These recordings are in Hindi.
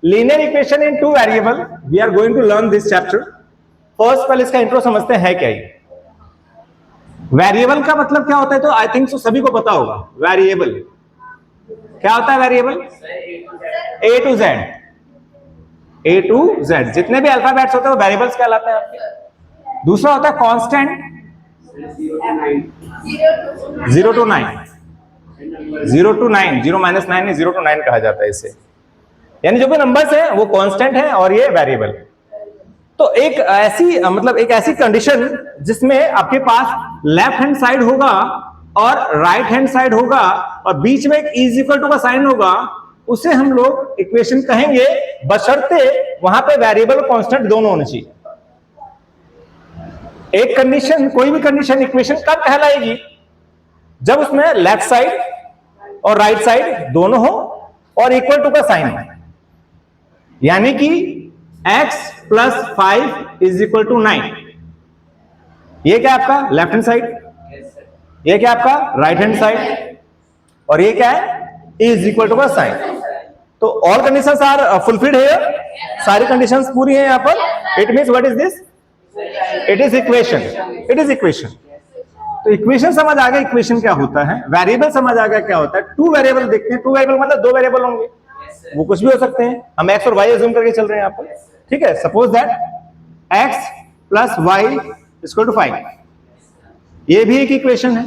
Linear equation in two variable, we are going to learn this chapter. First पहले इसका इंट्रो समझते हैं क्या ये वेरिएबल का मतलब क्या होता है। तो आई थिंक सो सभी को पता होगा वेरिएबल क्या होता है। Variable A to Z, A to Z जितने भी अल्फाबेट्स होते हैं वो वेरिएबल्स कहलाते हैं आपके। दूसरा होता है कांस्टेंट 0 to 9, 0 to 9, 0 - 9 है, 0 to 9 कहा जाता है इसे। यानी जो भी नंबर्स हैं वो कांस्टेंट है और ये वेरिएबल। तो एक ऐसी मतलब एक ऐसी कंडीशन जिसमें आपके पास लेफ्ट हैंड साइड होगा और राइट हैंड साइड होगा और बीच में एक इज इक्वल टू का साइन होगा, उसे हम लोग इक्वेशन कहेंगे, बशर्ते वहां पे वेरिएबल और कांस्टेंट दोनों होने चाहिए। एक कंडीशन, कोई भी कंडीशन इक्वेशन कब कहलाएगी, जब उसमें लेफ्ट साइड और राइट साइड दोनों हो और इक्वल टू का साइन है। यानी कि x + 5 = 9। ये क्या आपका लेफ्ट हैंड साइड, ये क्या आपका राइट हैंड साइड, और ये क्या है इज इक्वल टू का साइन। तो all conditions are fulfilled here, सारी कंडीशंस पूरी हैं यहां पर। It means what is this, it is equation, it is equation. तो इक्वेशन समझ आ गया इक्वेशन क्या होता है, वेरिएबल समझ आ गया क्या होता है। टू वेरिएबल देखते हैं, टू वेरिएबल मतलब दो वेरिएबल होंगे, वो कुछ भी हो सकते हैं। हम x और y अज्यूम करके चल रहे हैं यहां पर, ठीक है। सपोज दैट x + y = 5, ये भी एक इक्वेशन है,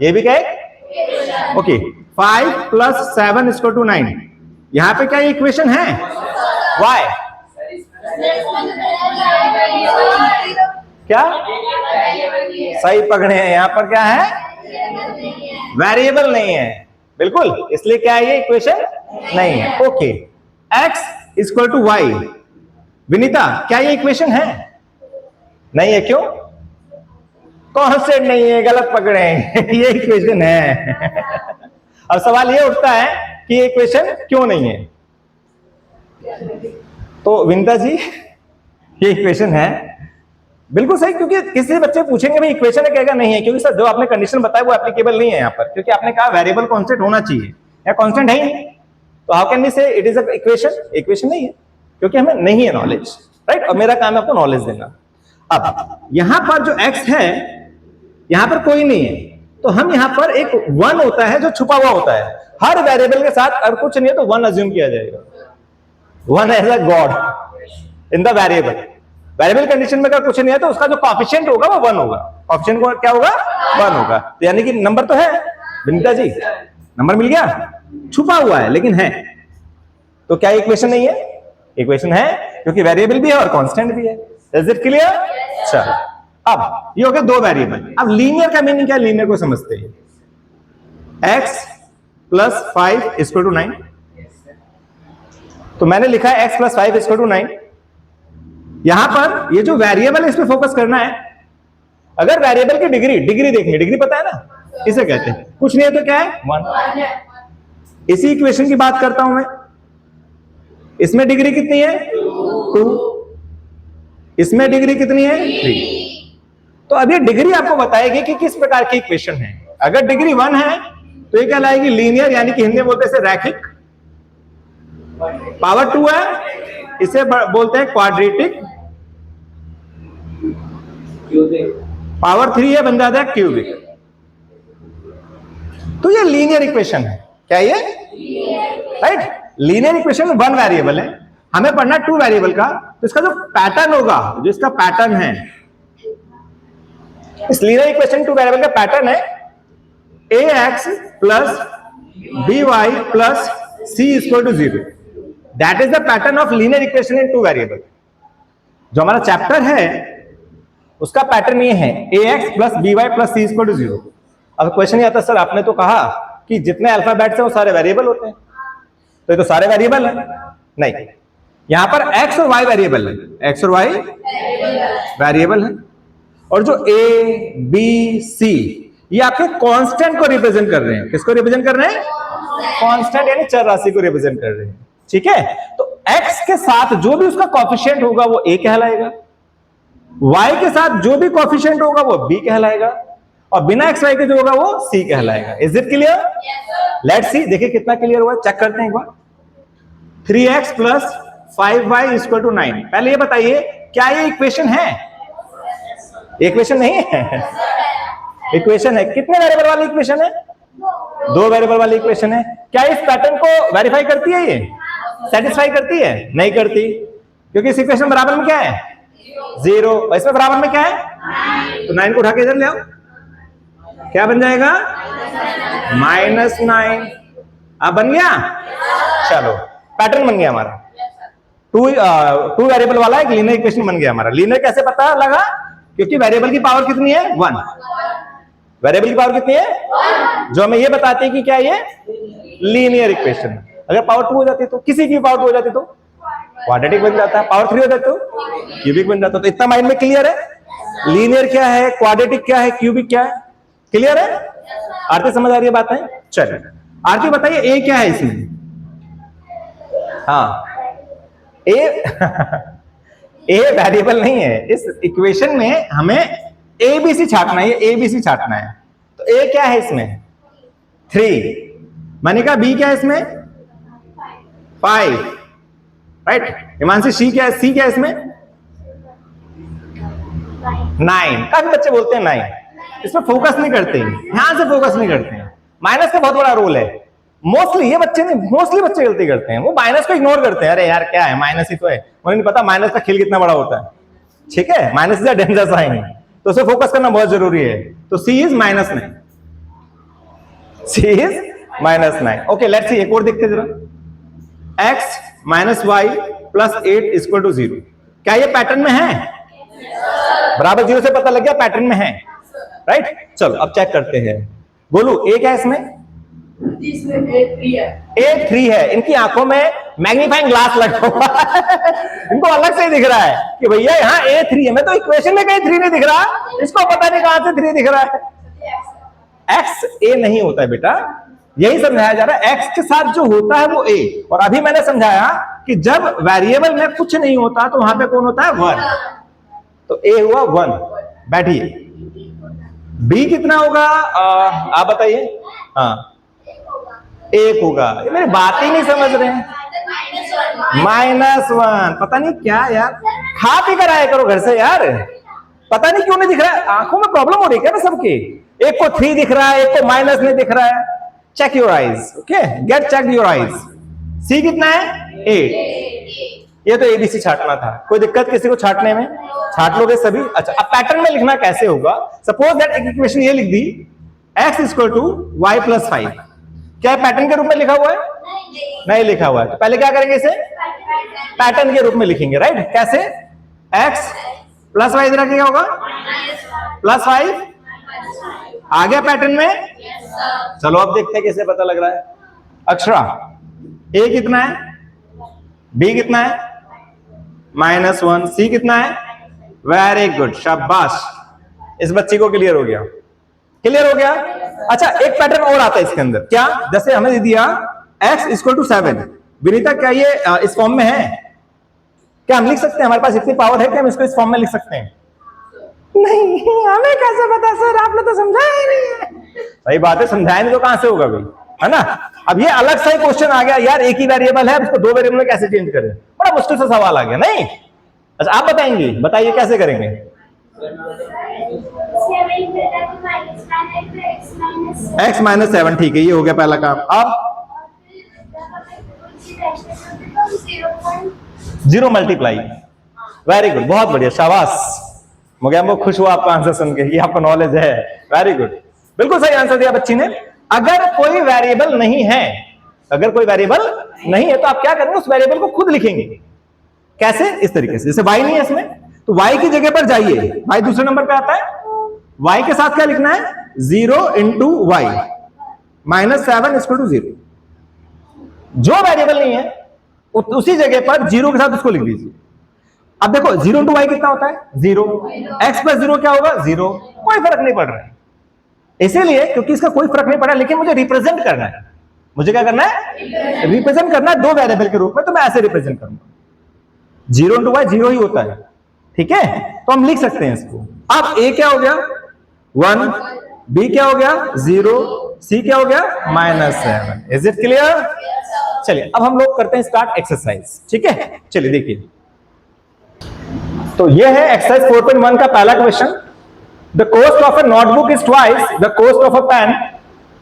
ये भी क्या है, ओके। 5 + 7 = 9, यहां पे क्या इक्वेशन है, y क्या सही पकड़े हैं, यहां पर क्या है वेरिएबल नहीं है, बिल्कुल, इसलिए क्या है ये इक्वेशन नहीं है, ओके। x = y, विनीता क्या ये इक्वेशन है, नहीं है, क्यों, कांस्टेंट नहीं है, गलत पकड़े हैं ये इक्वेशन है अब सवाल ये उठता है कि ये इक्वेशन क्यों नहीं है। तो विनीता जी ये इक्वेशन है, बिल्कुल सही, क्योंकि किसी बच्चे पूछेंगे भाई इक्वेशन है, कहेगा नहीं है, क्योंकि सर जो आपने कंडीशन बताया वो एप्लीकेबल नहीं है यहाँ पर, क्योंकि आपने कहा वेरिएबल कांस्टेंट होना चाहिए, या कांस्टेंट है ही नहीं, तो हाउ कैन वी से it is a equation, equation नहीं है, क्योंकि हमें नहीं है नॉलेज, राइट। और मेरा काम है आपको नॉलेज देना। अब यहां पर जो x है, यहां पर कोई नहीं है, तो हम यहां पर एक 1 होता है जो छुपा हुआ होता है, हर वेरिएबल के साथ अगर कुछ नहीं है तो 1 अज्यूम किया जाएगा, 1 as a god in the variable. Variable condition में अगर कुछ नहीं है तो उसका जो कोएफिशिएंट होगा वो 1 होगा, कोएफिशिएंट को क्या होगा 1 होगा, तो यानी कि नंबर तो है, विनीता जी नंबर मिल गया, छुपा हुआ है लेकिन है, तो क्या इक्वेशन नहीं है, इक्वेशन है, क्योंकि वेरिएबल भी है और कांस्टेंट भी है। Is it clear? चलो, अब ये हो गया दो वेरिएबल। अब लीनियर का मीनिंग क्या है, लीनियर को समझते हैं। x + 5 = 9, तो मैंने लिखा है x + 5 = 9। यहां पर ये जो वेरिएबल है इस पे फोकस करना है। अगर वेरिएबल की डिग्री, डिग्री देखनी, डिग्री पता है ना, इसे कहते हैं, कुछ नहीं है तो क्या है 1। इसी इक्वेशन की बात करता हूं मैं, इसमें डिग्री कितनी है 2, इसमें डिग्री कितनी है 3। तो अब ये डिग्री आपको बताएगी कि किस प्रकार की इक्वेशन है। अगर डिग्री 1 है तो ये कहलाएगी लीनियर, यानी कि हिंदी में बोलते हैं रैखिक। पावर 2 है, इसे बोलते हैं क्वाड्रेटिक। पावर 3 है, बन जाता है क्यूबिक। तो ये लीनियर इक्वेशन है, क्या ये राइट। लीनियर इक्वेशन में 1 वेरिएबल है, हमें पढ़ना 2 वेरिएबल का, तो इसका जो पैटर्न होगा, जो इसका पैटर्न है, इस लीनियर इक्वेशन 2 वेरिएबल का पैटर्न है ax + by + c = 0। That is the pattern of linear equation in 2 variable. जो हमारा चैप्टर है उसका पैटर्न ये है ax + by + c = 0। अब क्वेश्चन ये आता है, सर आपने तो कहा कि जितने अल्फाबेट्स हैं वो सारे वेरिएबल होते हैं, तो ये तो सारे वेरिएबल है, नहीं, यहां पर x और y वेरिएबल है, x और y वेरिएबल है, और जो a b c ये आपके कांस्टेंट को रिप्रेजेंट कर रहे हैं। किसको रिप्रेजेंट कर रहे हैं? कांस्टेंट, यानी चर राशि को रिप्रेजेंट कर रहे हैं, ठीक है। तो x के साथ जो भी उसका कोएफिशिएंट होगा वो a कहलाएगा, y के साथ जो भी कोएफिशिएंट होगा वो b कहलाएगा, और बिना x y के जो होगा वो c कहलाएगा। Is it clear? Let's see, देखिए कितना क्लियर हुआ, चेक करते हैं एक बार। 3x plus 5y equal to 9। पहले ये बताइए क्या ये इक्वेशन है? इक्वेशन नहीं है, इक्वेशन है। कितने वेरिएबल वाली इक्वेशन है? 2 वेरिएबल वाली इक्वेशन है। क्या इस पैटर्न को वेरीफाई करती है? ये सेटिस्फाई करती है? नहीं करती, क्योंकि इस इक्वेशन बराबर में क्या है? 0। इसमें बराबर में क्या है? 9। तो 9 को उठा के इधर ले आओ, क्या बन जाएगा? -9। अब बन गया? चलो पैटर्न बन गया हमारा। टू वेरिएबल वाला एक लीनियर इक्वेशन बन गया हमारा। लीनियर कैसे पता लगा? क्योंकि वेरिएबल की पावर कितनी है? 1। वेरिएबल की पावर कितनी है? जो हमें ये बताती है कि क्या ये लीनियर इक्वेशन। अगर पावर 2 हो जाती तो, किसी की पावर 2 हो जाती तो क्वाड्रेटिक बन जाता है, पावर 3 हो जाती तो क्यूबिक बन जाता। तो इतना माइंड में क्लियर है? लीनियर क्या है, क्वाड्रेटिक क्या है, क्यूबिक क्या है, क्लियर है? आरती समझ आ रही है बातें? चलिए आरती बताइए ए क्या है इसमें? हाँ ए ए वेरिएबल नहीं है। इस इक्वेशन में हमें एबीसी छाटना है, ये एबीसी छाटना है। तो ए क्या है इसमें? 3। मैंने कहा बी क्या है इसमें? 5, राइट। हिमांशी सी क्या है? सी क्या है इसमें? 9। काफी बच्चे बोलते हैं 9, इस पर फोकस नहीं करते, ध्यान से फोकस नहीं करते हैं। माइनस का बहुत बड़ा रोल है। मोस्टली ये बच्चे नहीं, मोस्टली बच्चे गलती करते हैं, वो माइनस को इग्नोर करते हैं। अरे यार क्या है, माइनस ही तो है। उन्हें नहीं पता माइनस का खेल कितना बड़ा होता है। ठीक है, minus is a danger sign, तो उसे फोकस करना बहुत जरूरी है। तो C is -9, C is -9। Okay let's see, एक और देखते जरा। x - y + 8 = 0। क्या ये पैटर्न में है? बराबर 0 से पता लग गया पैटर्न में है, राइट। चलो अब चेक करते हैं। गोलू ए क्या है इसमें? 3 है। इनकी आंखों में मैग्नीफाइंग ग्लास लगा हुआ है इनको अलग से दिख रहा है कि भैया यहाँ A3 है। मैं तो इक्वेशन में कहीं 3 नहीं दिख रहा, इसको पता नहीं कहां से 3 दिख रहा है। x A नहीं होता है बेटा, यही समझाया जा रहा है। x के साथ जो होता है वो A। और अभी मैंने समझाया कि जब वेरिएबल में कुछ नहीं होता तो वहां पे कौन होता है? 1। तो A हुआ 1। बैठिए, B कितना होगा? आप बताइए। हाँ 1 होगा। ये मेरी बात ही नहीं समझ रहे हैं। -1। पता नहीं क्या यार, खा पी कर आया करो घर से यार। पता नहीं क्यों नहीं दिख रहा है, आंखों में प्रॉब्लम हो रही है क्या ना सबकी? एक को 3 दिख रहा है, एक को माइनस नहीं दिख रहा है। Check your eyes, okay, get check your eyes. C कितना है? 8। ये तो एबीसी छाटना था। कोई दिक्कत किसी को छाटने में? छाट लोगे सभी। अच्छा अब पैटर्न में लिखना कैसे होगा? सपोज दैट एक इक्वेशन ये लिख दी, x = y + 5। क्या पैटर्न के रूप में लिखा हुआ है? नहीं लिखा हुआ है। तो पहले क्या करेंगे? इसे पैटर्न के रूप में लिखेंगे, राइट। कैसे? x + y इधर क्या होगा? +5 आ गया पैटर्न में। चलो अब देखते हैं कैसे पता लग रहा है। अक्षरा a कितना है? b कितना है? -1। c कितना है? वेरी गुड, शाबाश। इस बच्ची को क्लियर हो गया, क्लियर हो गया। अच्छा एक पैटर्न और आता है इसके अंदर। क्या? जैसे हमें दे दिया x = 7। विनीता क्या ये इस फॉर्म में है? क्या हम लिख सकते हैं? हमारे पास इतनी पावर है कि हम इसको इस फॉर्म में लिख सकते हैं? नहीं, हमें कैसे पता सर, आपने तो समझाया ही नहीं है। सही बात है, समझाया नहीं तो कहां से होगा भाई, है ना। अब ये अलग सा ही क्वेश्चन आ गया यार, एक ही वेरिएबल है, उसको 2 वेरिएबल में कैसे चेंज करें? बड़ा मुश्किल सा सवाल आ गया नहीं। अच्छा आप बताएंगे, बताइए कैसे करेंगे? x - 7, ठीक है, ये हो गया पहला काम। अब 0 मल्टीप्लाई। वेरी गुड, बहुत बढ़िया, शाबाश। मुझे बहुत खुश हुआ आपका आंसर सुन के, ये आपको नॉलेज है। वेरी गुड, बिल्कुल सही आंसर दिया बच्ची ने। अगर कोई वेरिएबल नहीं है, अगर कोई वेरिएबल नहीं है तो आप क्या करेंगे? उस वेरिएबल को खुद लिखेंगे। कैसे? इस तरीके से। जैसे y नहीं है इसमें, तो y की जगह पर जाइए। y दूसरे नंबर पे आता है। y के साथ क्या लिखना है? 0 × y -7 = 0। जो वेरिएबल नहीं है उसी जगह पर 0 के साथ उसको लिख दीजिए। अब देखो 0 × y कितना होता है? 0। x + 0 क्या होगा? 0। कोई फर्क नहीं पड़ रहा है, इसीलिए क्योंकि इसका कोई फर्क नहीं पड़ा, लेकिन मुझे रिप्रेजेंट करना है। मुझे क्या करना है? रिप्रेजेंट करना है 2 वेरिएबल के रूप में। तो मैं ऐसे रिप्रेजेंट करूंगा, 0 × y 0 ही होता है, ठीक है। तो हम लिख सकते हैं इसको। अब a क्या हो गया? 1, b क्या हो गया? 0, c क्या हो गया? -7। Is it clear? चलिए अब हम लोग करते हैं स्टार्ट एक्सरसाइज, ठीक है। चलिए देखिए, तो ये है एक्सरसाइज 4.1 का पहला question. The cost of a notebook is twice the cost of a pen,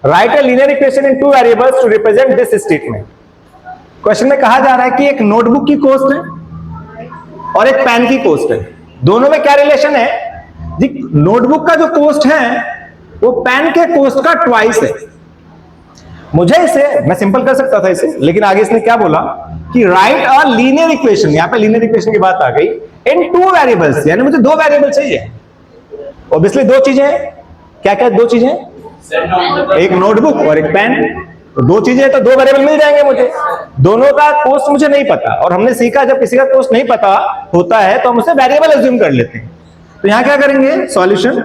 write a linear equation in two variables to represent this statement. Question में कहा जा रहा है कि एक नोटबुक की कॉस्ट है और एक पेन की कॉस्ट है, दोनों में क्या रिलेशन है जी? नोटबुक का जो कॉस्ट है वो पेन के कॉस्ट का ट्वाइस है। मुझे इसे, मैं सिंपल कर सकता था इसे, लेकिन आगे इसने क्या बोला कि राइट अ लीनियर इक्वेशन, यहां पे लीनियर इक्वेशन की बात आ गई, इन टू वेरिएबल्स, यानी मुझे दो वेरिएबल चाहिए। ऑब्वियसली दो चीजें, क्या क्या दो चीजें, एक नोटबुक और एक पेन, तो दो चीजें तो दो वेरिएबल मिल जाएंगे मुझे। दोनों का कॉस्ट मुझे नहीं पता, और हमने सीखा जब किसी का कॉस्ट नहीं पता होता है तो हम उसे वेरिएबल अज्यूम कर लेते हैं। तो यहां क्या करेंगे, solution,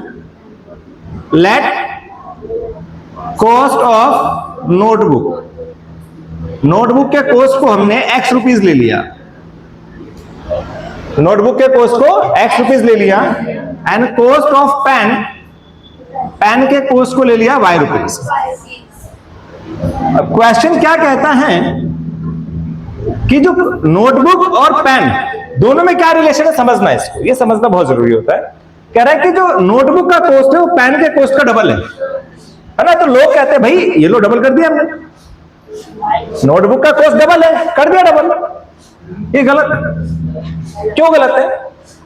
let cost of notebook, notebook के कॉस्ट को हमने x रुपीज ले लिया, नोटबुक के कॉस्ट को x रुपीज ले लिया, and cost of pen, pen के कॉस्ट को ले लिया y रुपीज। अब क्वेश्चन क्या कहता है कि जो नोटबुक और पेन दोनों में क्या रिलेशन है, समझना है इसको, ये समझना बहुत जरूरी होता है। कह रहा है कि जो नोटबुक का कॉस्ट है वो पेन के कॉस्ट का डबल है ना। तो लोग कहते हैं भाई ये लो डबल कर दिया हमने, नोटबुक का कॉस्ट डबल है, कर दिया डबल। ये गलत, क्यों गलत है?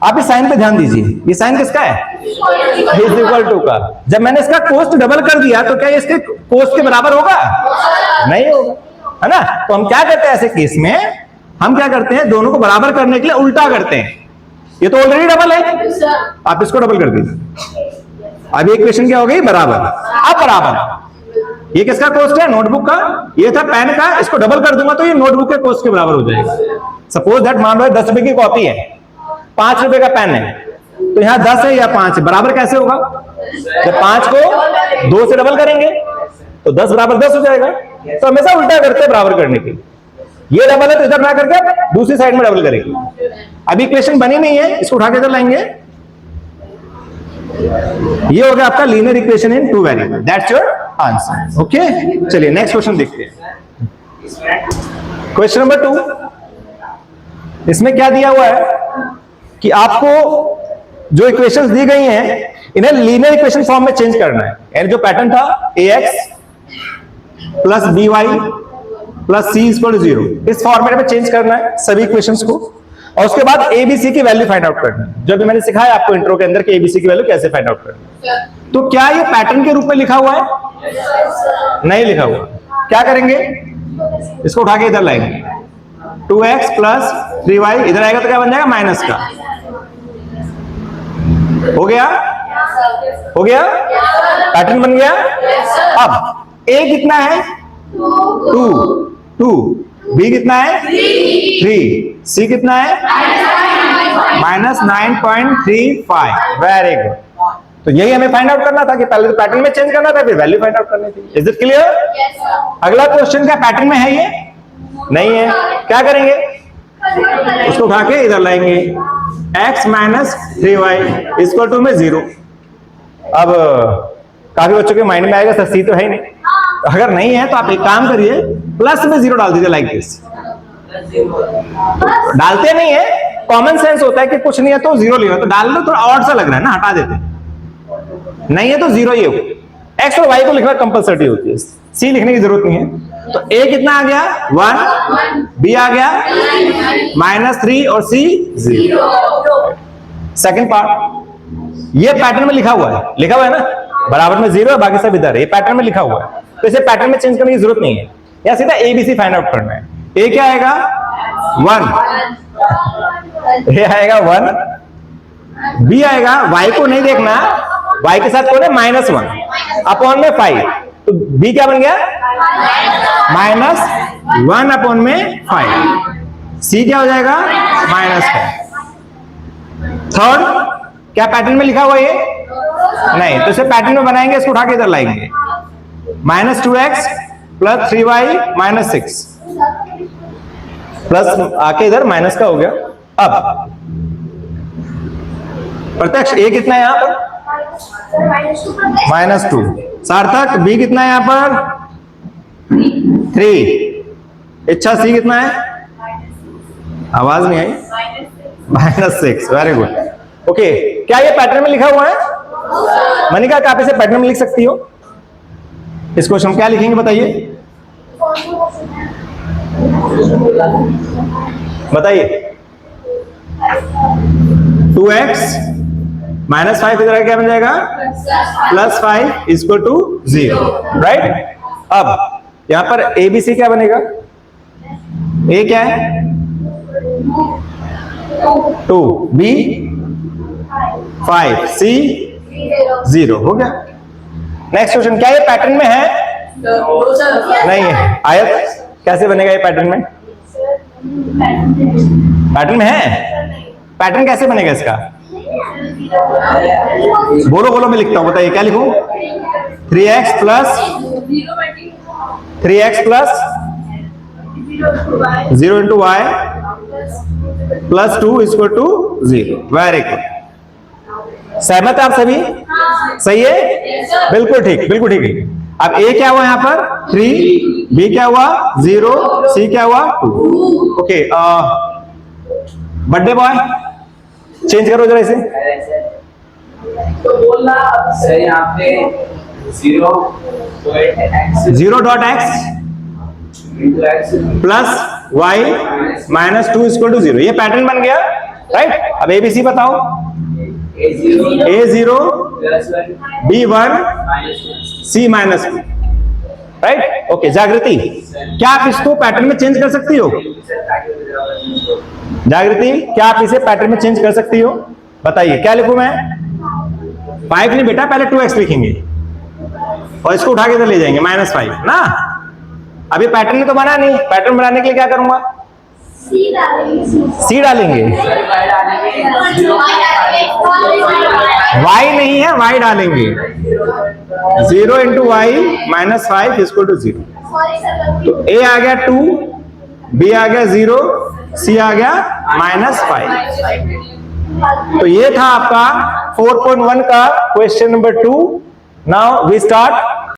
आप इस साइन पे ध्यान दीजिए, ये साइन किसका है, इज इक्वल टू का। जब मैंने इसका कॉस्ट डबल कर दिया तो क्या ये इसके कॉस्ट के बराबर होगा, नहीं होगा, है ना। तो हम क्या करते हैं ऐसे केस में, हम क्या करते हैं, दोनों को बराबर करने के लिए उल्टा करते हैं। ये तो ऑलरेडी डबल है, आप इसको डबल कर दीजिए। अब इक्वेशन क्या हो गई, बराबर। अब बराबर, ये किसका कॉस्ट है, नोटबुक का, ये था पेन का, इसको डबल कर दूंगा तो ये नोटबुक के कॉस्ट के बराबर हो जाएगा। सपोज दैट मान लो 10 रुपए की कॉपी है, 5 रुपए का पेन है, तो यहां 10 है या 5 है, बराबर कैसे होगा, जब 5 को 2 से डबल करेंगे तो 10 बराबर 10 हो जाएगा। तो हमेशा उल्टा करते हैं बराबर करने के लिए, ये डबल है तो इधर ना करके दूसरी साइड में डबल करेंगे। अभी इक्वेशन बनी नहीं है, इसको उठा के इधर लाएंगे, ये हो गया आपका linear equation in two variable, that's your answer. Okay, चलिए नेक्स्ट क्वेश्चन देखते हैं। क्वेश्चन नंबर 2, इसमें क्या दिया हुआ है कि आपको जो इक्वेशंस दी गई हैं इन्हें लीनियर इक्वेशन फॉर्म में चेंज करना है। यानी जो पैटर्न था ax plus by plus c equal 0, इस फॉर्मेट में चेंज करना है सभी इक्वेशंस को, और उसके बाद abc की वैल्यू फाइंड आउट करना है। जो भी मैंने सिखाया आपको इंट्रो के अंदर कि abc की वैल्यू कैसे फाइंड आउट करना है। तो क्या ये पैटर्न के रूप में लिखा हुआ है, नहीं लिखा हुआ, क्या करेंगे, इसको उठा के इधर लाएंगे, 2x प्लस 3y, इधर आएगा तो क्या बन जाएगा, माइनस का। हो गया, हो गया, पैटर्न बन गया। अब a कितना है, 2, b कितना है, 3, c कितना है, -9.35। Very good. तो यही हमें फाइंड आउट करना था कि पहले तो पैटर्न में चेंज करना था, फिर वैल्यू फाइंड आउट करनी थी। Is it clear? अगला क्वेश्चन क्या पैटर्न में है, ये नहीं है, क्या करेंगे, इसको उठा के इधर लाएंगे, x minus 3y equal to में 0। अब काफी बच्चों के माइंड में आएगा सर सी तो है ही नहीं, अगर नहीं है तो आप एक काम करिए, प्लस में 0 डाल दीजिए, लाइक दिस। डालते नहीं है, कॉमन सेंस होता है कि कुछ नहीं है तो 0 लेना, तो डाल दो, थोड़ा ऑड सा लग रहा है ना, हटा देते, नहीं है तो 0 ही होगा। x और y को लिखना कंपलसरी होती है, c लिखने की जरूरत नहीं है। तो a कितना आ गया, 1, b आ गया -3 और c 0। सेकंड पार्ट, ये पैटर्न में लिखा हुआ है ना, बराबर में 0 है, बाकी सब इधर है, ये पैटर्न में लिखा हुआ है, तो इसे पैटर्न में चेंज करने की जरूरत नहीं है, या सीधा abc फाइंड आउट करना है। a क्या आएगा, 1, a आएगा 1, b आएगा, y को नहीं देखना, y के साथ कौन है, -1 अपॉन में 5, तो b क्या बन गया, -1 अपॉन में 5, c क्या हो जाएगा, -5। थर्ड, क्या पैटर्न में लिखा हुआ ये, नहीं, तो इसे पैटर्न में बनाएंगे, इसको उठा के इधर लाएंगे, -2x प्लस 3y -6, प्लस आके इधर माइनस का हो गया। अब प्रत्यक्ष a कितना है यहां पर, -2, सार्थक b कितना है यहां पर, 3, इच्छा सी कितना है? आवाज नहीं आई। -6। Very good. ओके, क्या ये पैटर्न में लिखा हुआ है? मनिका, आप इसे पैटर्न में लिख सकती हो? इस क्वेश्चन में क्या लिखेंगे बताइए? बताइए। 2x -5 इधर क्या बन जाएगा? +5 इक्वल टू 0, राइट। अब यहां पर ABC क्या बनेगा? A क्या है? 2, B 5, C 0। हो गया। नेक्स्ट क्वेश्चन, क्या ये पैटर्न में है? नहीं है। आयत कैसे बनेगा ये पैटर्न में? पैटर्न में है? पैटर्न कैसे बनेगा इसका? बोलो बोलो, मैं लिखता हूं, बताइए क्या लिखूं? 3x plus 0 into y +2 equal to 0। Very good. सहमत है आप सभी? सही है, बिल्कुल ठीक, बिल्कुल ठीक है। अब A क्या हुआ यहां पर? 3, B क्या हुआ? 0, C क्या हुआ? 2। ओके, बर्थडे बॉय चेंज करो जरा इसे। तो बोलना सर यहाँ पे 0.x plus y -2 equal to 0। ये पैटर्न बन गया, राइट। अब ABC बताओ। A0 B1 C -2, right. Okay, जागृति, क्या आप इसको पैटर्न में चेंज कर सकती हो? जागृति, क्या आप इसे पैटर्न में चेंज कर सकती हो? बताइए क्या लिखूं मैं? 5 नहीं बेटा, पहले 2x लिखेंगे और इसको उठा के इधर ले जाएंगे -5 ना। अभी पैटर्न में तो बना नहीं, पैटर्न बनाने के लिए क्या करूंगा? C डालेंगे। y नहीं है, y डालेंगे। 0 इंटू y -5 इक्वल टू 0। तो A आ गया 2, B आ गया 0, C आ गया -5। तो ये था आपका 4.1 का question number 2। Now we start